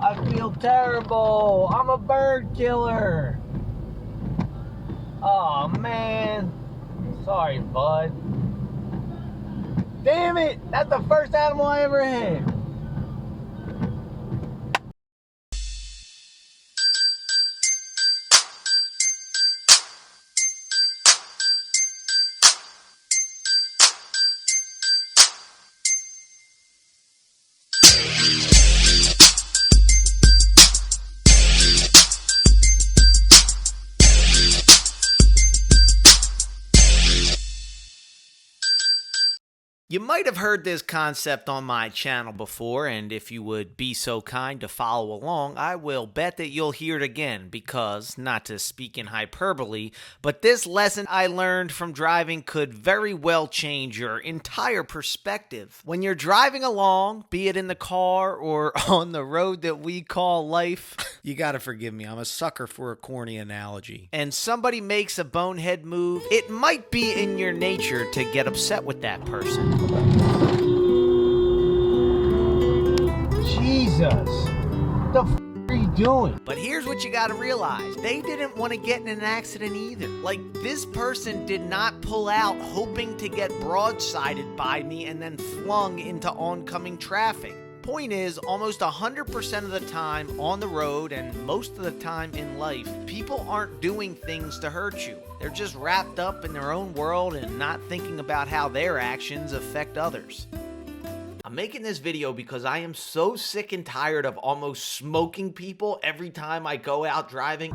I feel terrible. I'm a bird killer. Oh man. Sorry, bud. Damn it! That's the first animal I ever hit. You might have heard this concept on my channel before, and if you would be so kind to follow along, I will bet that you'll hear it again because, not to speak in hyperbole, but this lesson I learned from driving could very well change your entire perspective. When you're driving along, be it in the car or on the road that we call life, you gotta forgive me, I'm a sucker for a corny analogy, and somebody makes a bonehead move, it might be in your nature to get upset with that person. Jesus. What the f are you doing? But here's what you gotta realize. They didn't want to get in an accident either. Like, this person did not pull out hoping to get broadsided by me and then flung into oncoming traffic. Point is, almost 100% of the time on the road and most of the time in life, people aren't doing things to hurt you. They're just wrapped up in their own world and not thinking about how their actions affect others. I'm making this video because I am so sick and tired of almost smoking people every time I go out driving.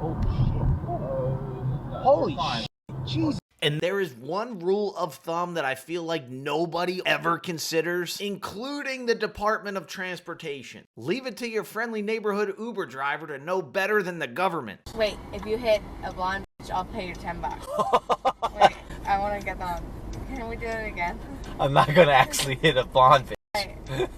Holy shit. Jesus. And there is one rule of thumb that I feel like nobody ever considers, including the Department of Transportation. Leave it to your friendly neighborhood Uber driver to know better than the government. Wait, if you hit a blonde bitch, I'll pay you $10. Wait, I want to get that one. Can we do it again? I'm not gonna actually hit a blonde bitch. Wait,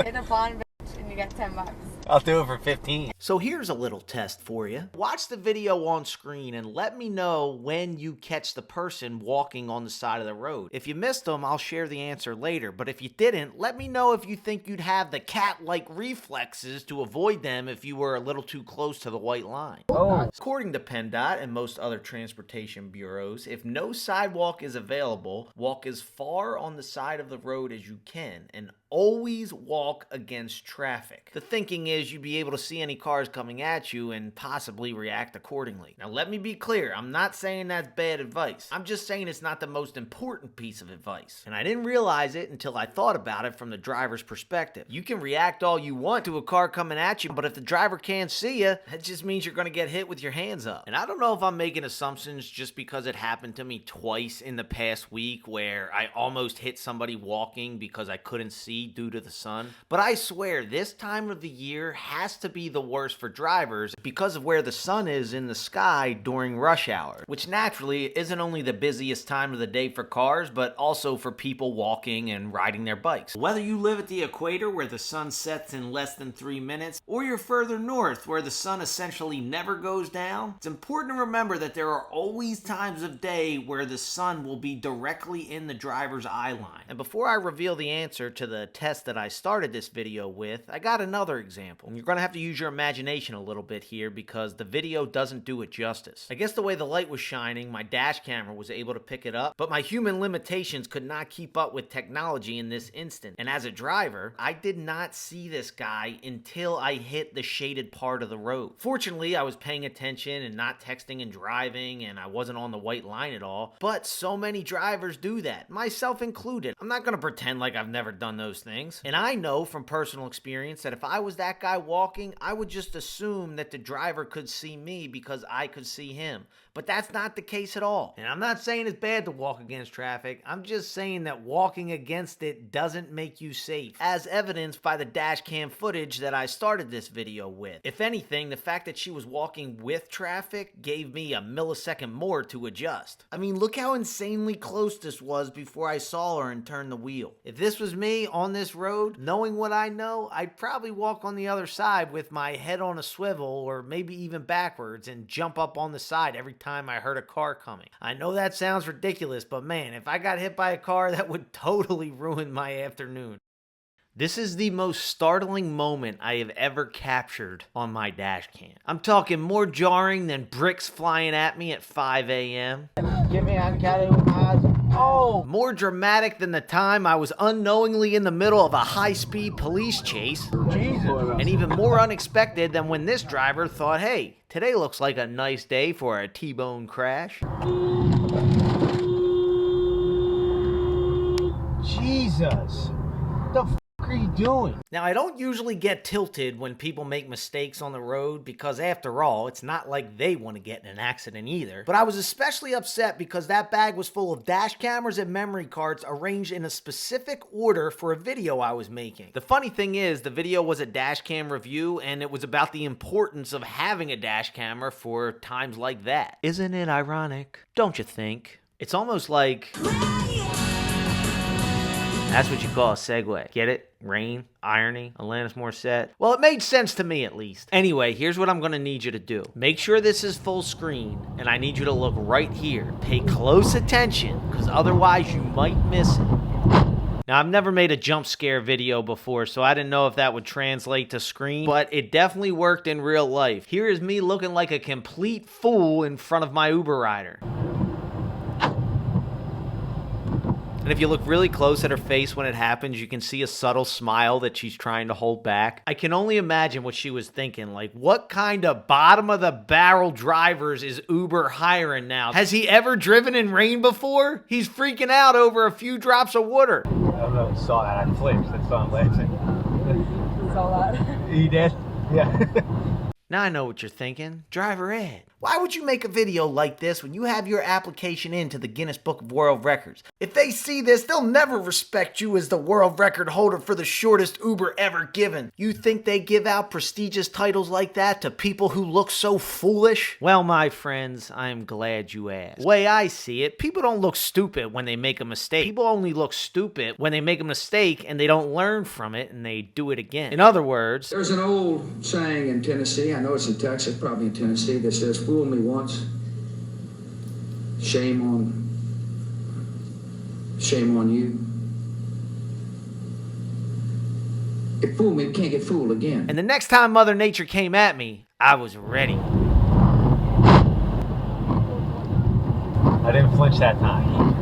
hit a blonde bitch and you get $10. I'll do it for 15. So here's a little test for you. Watch the video on screen and let me know when you catch the person walking on the side of the road. If you missed them, I'll share the answer later, but if you didn't, let me know if you think you'd have the cat-like reflexes to avoid them if you were a little too close to the white line. Oh. According to PennDOT and most other transportation bureaus, if no sidewalk is available, walk as far on the side of the road as you can and always walk against traffic. The thinking is you'd be able to see any cars coming at you and possibly react accordingly. Now let me be clear, I'm not saying that's bad advice. I'm just saying it's not the most important piece of advice. And I didn't realize it until I thought about it from the driver's perspective. You can react all you want to a car coming at you, but if the driver can't see you, that just means you're going to get hit with your hands up. And I don't know if I'm making assumptions just because it happened to me twice in the past week where I almost hit somebody walking because I couldn't see due to the sun, but I swear this time of the year has to be the worst for drivers because of where the sun is in the sky during rush hour, which naturally isn't only the busiest time of the day for cars, but also for people walking and riding their bikes. Whether you live at the equator where the sun sets in less than 3 minutes, or you're further north where the sun essentially never goes down, it's important to remember that there are always times of day where the sun will be directly in the driver's eye line. And before I reveal the answer to the test that I started this video with, I got another example. And you're going to have to use your imagination a little bit here because the video doesn't do it justice. I guess the way the light was shining, my dash camera was able to pick it up, but my human limitations could not keep up with technology in this instant. And as a driver, I did not see this guy until I hit the shaded part of the road. Fortunately, I was paying attention and not texting and driving, and I wasn't on the white line at all, but so many drivers do that, myself included. I'm not going to pretend like I've never done those things. And I know from personal experience that if I was that guy walking, I would just assume that the driver could see me because I could see him. But that's not the case at all. And I'm not saying it's bad to walk against traffic. I'm just saying that walking against it doesn't make you safe, as evidenced by the dash cam footage that I started this video with. If anything, the fact that she was walking with traffic gave me a millisecond more to adjust. I mean, look how insanely close this was before I saw her and turned the wheel. If this was me on on this road, knowing what I know, I'd probably walk on the other side with my head on a swivel or maybe even backwards and jump up on the side every time I heard a car coming. I know that sounds ridiculous, but man, if I got hit by a car, that would totally ruin my afternoon. This is the most startling moment I have ever captured on my dash cam. I'm talking more jarring than bricks flying at me at 5 a.m. Get me on Cali with my eyes. Oh! More dramatic than the time I was unknowingly in the middle of a high-speed police chase. Jesus. And even more unexpected than when this driver thought, hey, today looks like a nice day for a T-bone crash. Jesus. The f are you doing? Now, I don't usually get tilted when people make mistakes on the road because, after all, it's not like they want to get in an accident either. But I was especially upset because that bag was full of dash cameras and memory cards arranged in a specific order for a video I was making. The funny thing is, the video was a dash cam review, and it was about the importance of having a dash camera for times like that. Isn't it ironic? Don't you think? It's almost like... That's what you call a segue. Get it? Rain, irony, Alanis Morissette. Well, it made sense to me at least. Anyway, here's what I'm gonna need you to do. Make sure this is full screen, and I need you to look right here. Pay close attention, because otherwise you might miss it. Now, I've never made a jump scare video before, so I didn't know if that would translate to screen, but it definitely worked in real life. Here is me looking like a complete fool in front of my Uber rider. And if you look really close at her face when it happens, you can see a subtle smile that she's trying to hold back. I can only imagine what she was thinking. Like, what kind of bottom-of-the-barrel drivers is Uber hiring now? Has he ever driven in rain before? He's freaking out over a few drops of water. I don't know if you saw that. I flinched. That's why I'm laughing. You saw that? You did? Yeah. Now I know what you're thinking. Driver Ed, why would you make a video like this when you have your application into the Guinness Book of World Records? If they see this, they'll never respect you as the world record holder for the shortest Uber ever given. You think they give out prestigious titles like that to people who look so foolish? Well, my friends, I'm glad you asked. The way I see it, people don't look stupid when they make a mistake. People only look stupid when they make a mistake and they don't learn from it and they do it again. In other words, there's an old saying in Tennessee, I know it's in Texas, probably in Tennessee, that says, fool me once, shame on you. If fool me, can't get fooled again. And the next time Mother Nature came at me, I was ready. I didn't flinch that time.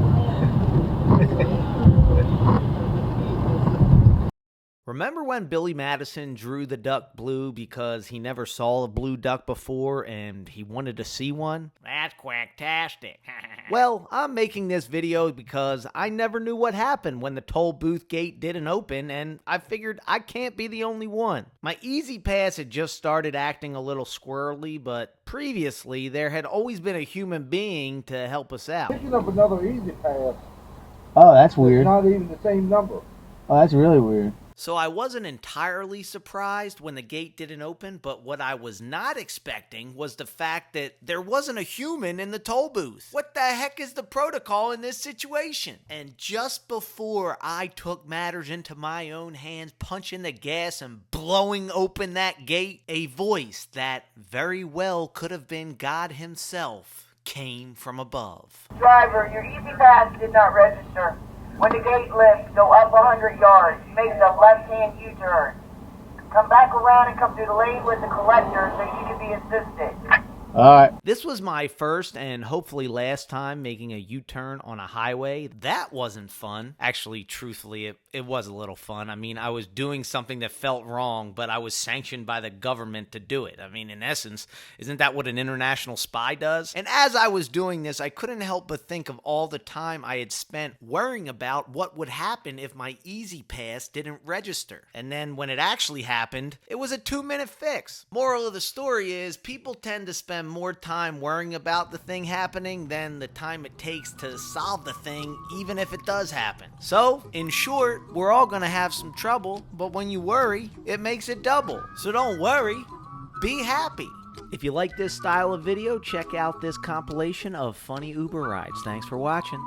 Remember when Billy Madison drew the duck blue because he never saw a blue duck before and he wanted to see one? That's quacktastic. Well, I'm making this video because I never knew what happened when the toll booth gate didn't open, and I figured I can't be the only one. My Easy Pass had just started acting a little squirrely, but previously there had always been a human being to help us out. Picking up another Easy Pass. Oh, that's weird. It's not even the same number. Oh, that's really weird. So I wasn't entirely surprised when the gate didn't open, but what I was not expecting was the fact that there wasn't a human in the toll booth. What the heck is the protocol in this situation? And just before I took matters into my own hands, punching the gas and blowing open that gate, a voice that very well could have been God himself came from above. Driver, your Easy Pass did not register. When the gate lifts, go up 100 yards. Make the left-hand U-turn. Come back around and come through the lane with the collector so you can be assisted. Alright. This was my first and hopefully last time making a U-turn on a highway. That wasn't fun. Actually, truthfully, it was a little fun. I mean, I was doing something that felt wrong, but I was sanctioned by the government to do it. I mean, in essence, isn't that what an international spy does? And as I was doing this, I couldn't help but think of all the time I had spent worrying about what would happen if my Easy Pass didn't register. And then when it actually happened, it was a 2-minute fix. Moral of the story is, people tend to spend more time worrying about the thing happening than the time it takes to solve the thing, even if it does happen. So, in short, we're all gonna have some trouble, but when you worry, it makes it double. So don't worry, be happy. If you like this style of video, check out this compilation of funny Uber rides. Thanks for watching.